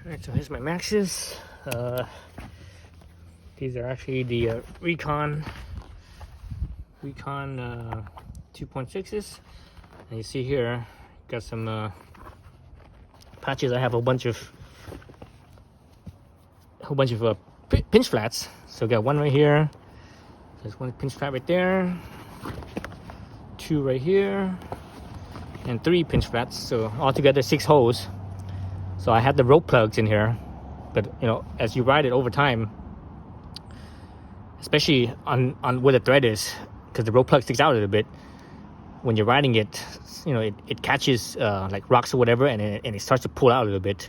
Alright, so here's my Maxes. These are actually the Recon 2.6s. And you see here, got some patches. I have a whole bunch of pinch flats. So got one right here. There's one pinch flat right there. Two right here. And three pinch flats. So altogether 6 holes. So I had the rope plugs in here, but you know, as you ride it over time, especially on where the thread is, because the rope plug sticks out a little bit, when you're riding it, you know, it catches like rocks or whatever, and it starts to pull out a little bit.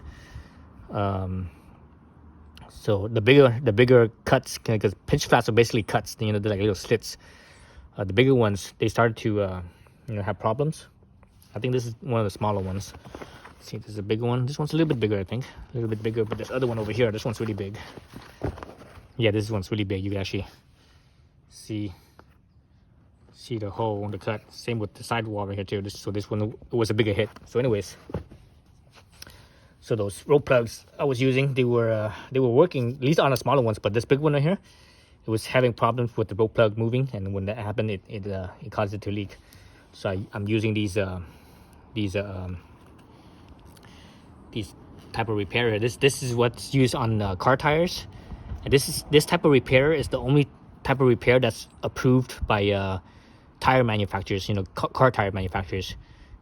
So the bigger cuts, because pinch flats are basically cuts, you know, they're like little slits. The bigger ones, they started to have problems. I think this is one of the smaller ones. See, this is a bigger one. This one's a little bit bigger, I think. A little bit bigger, but this other one over here, this one's really big. Yeah, this one's really big. You can actually see the hole, the cut. Same with the sidewall right here too. So this one was a bigger hit. So anyways, so those rope plugs I was using, they were working, at least on the smaller ones, but this big one right here, it was having problems with the rope plug moving, and when that happened, it caused it to leak. So I'm using these type of repair here. This is what's used on car tires, and this type of repair is the only type of repair that's approved by tire manufacturers, you know, car tire manufacturers,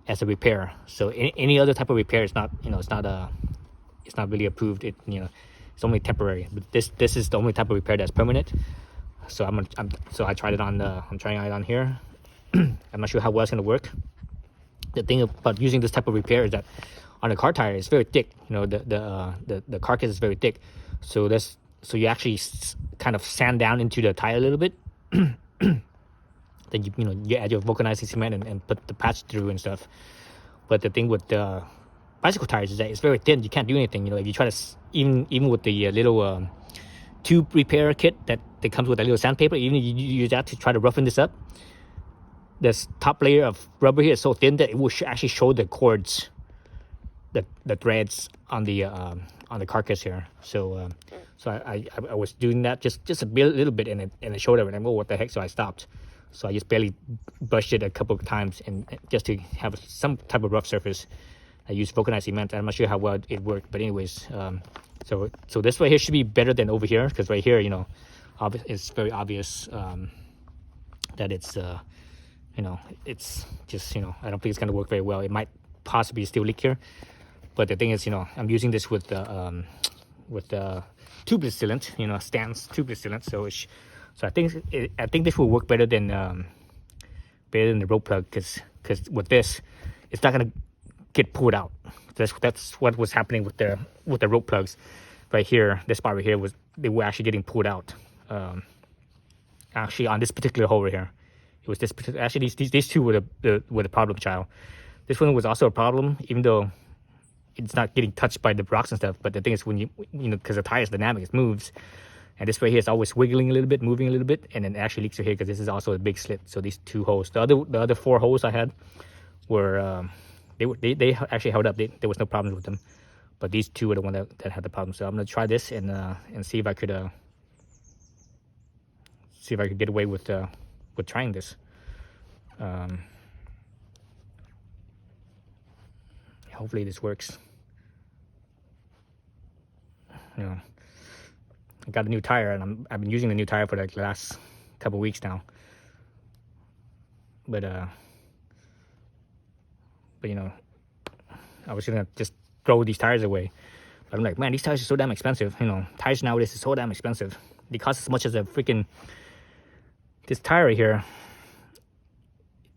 as a repair. So any other type of repair is not, you know, it's not really approved. It's only temporary. But this is the only type of repair that's permanent. So so I tried it on I'm trying it on here. I'm not sure how well it's gonna work. The thing about using this type of repair is that on a car tire, it's very thick. You know, the carcass is very thick. So you actually kind of sand down into the tire a little bit. Then you add your vulcanizing cement and put the patch through and stuff. But the thing with the bicycle tires is that it's very thin. You can't do anything. You know, if you try to even with the little tube repair kit that comes with a little sandpaper, even if you use that to try to roughen this up, this top layer of rubber here is so thin that it will actually show the cords, the threads on the carcass here. So I was doing that just a little bit, and it showed everything. Oh, what the heck? So I stopped. So I just barely brushed it a couple of times, and just to have some type of rough surface. I used vulcanized cement. I'm not sure how well it worked, but anyways, so this right here should be better than over here, because right here, you know, it's very obvious that it's it's just, you know, I don't think it's gonna work very well. It might possibly still leak here. But the thing is, you know, I'm using this with the tubeless sealant, you know, Stan's tubeless sealant. So I think this will work better than the rope plug, because with this, it's not gonna get pulled out. That's what was happening with the rope plugs right here. This part right here they were actually getting pulled out. Actually, on this particular hole right here, it was this particular. Actually, these two were the problem child. This one was also a problem, even though it's not getting touched by the rocks and stuff. But the thing is, when you know, because the tire is dynamic, it moves, and this right here is always wiggling a little bit, moving a little bit, and then it actually leaks right here, because this is also a big slit. So these 2 holes, the other 4 holes I had were they actually held up. There was no problems with them, but these 2 were the one that had the problem. So I'm gonna try this and see if I could get away with trying this. Hopefully this works. You know, I got a new tire, and I've been using the new tire for like the last couple weeks now. But you know, I was gonna just throw these tires away. But I'm like, man, these tires are so damn expensive. You know, tires nowadays is so damn expensive. They cost as much as a freaking, this tire right here,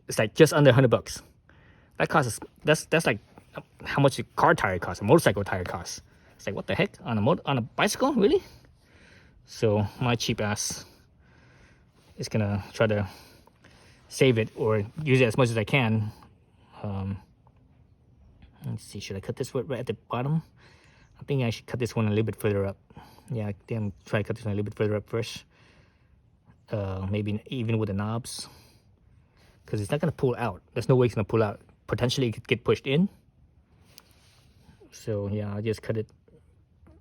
it's like just under $100. That costs, that's like how much a car tire costs, a motorcycle tire costs. It's like, what the heck, on a bicycle, really? So my cheap ass is gonna try to save it or use it as much as I can. Let's see, should I cut this right at the bottom? I think I should cut this one a little bit further up. Yeah, I think I'm trying to cut this one a little bit further up first. Maybe even with the knobs, because it's not gonna pull out. There's no way it's gonna pull out. Potentially it could get pushed in. So yeah, I'll just cut it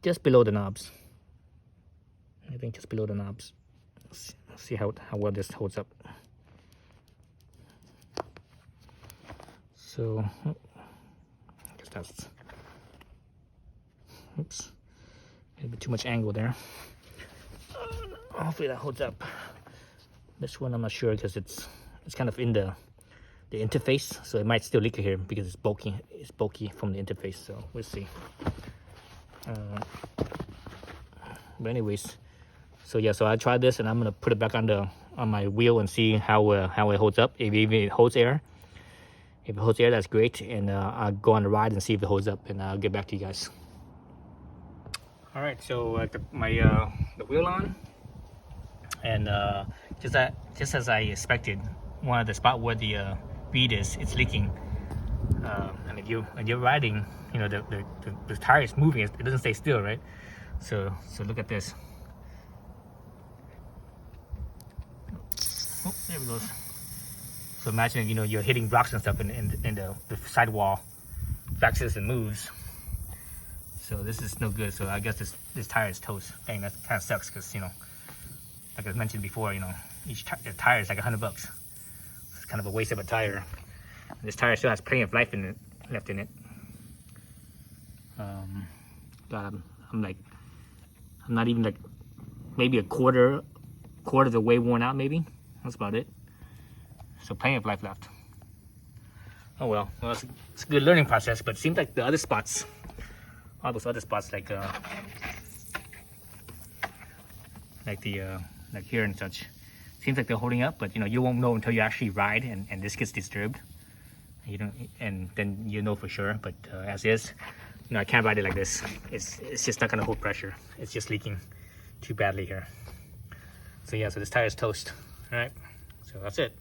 just below the knobs. I think just below the knobs. Let's see how well this holds up. So, I guess that's, oops, a bit too much angle there. Hopefully that holds up. This one I'm not sure because it's kind of in the interface, so it might still leak here because it's bulky. It's bulky from the interface, so we'll see. But anyways, so yeah, so I tried this and I'm gonna put it back on my wheel and see how it holds up. If it holds air. If it holds air, that's great, and I'll go on the ride and see if it holds up, and I'll get back to you guys. All right, so the wheel on, and just as I expected, one of the spot where the bead is, it's leaking. And if you're riding, you know the tire is moving; it doesn't stay still, right? So look at this. Oh, there it goes. So imagine, you know, you're hitting rocks and stuff, and the sidewall flexes and moves. So this is no good. So I guess this tire is toast. Dang, that kind of sucks because, you know, like I mentioned before, you know, each tire is like $100. It's kind of a waste of a tire. And this tire still has plenty of life left in it. God, I'm not even like maybe a quarter of the way worn out. Maybe that's about it. So plenty of life left. Oh well, it's a good learning process, but it seems like the other spots, all those other spots like here and such, seems like they're holding up, but you know, you won't know until you actually ride and this gets disturbed. You don't, and then you know for sure, but as is, you know, I can't ride it like this. It's just not gonna hold pressure. It's just leaking too badly here. So yeah, so this tire is toast. All right, so that's it.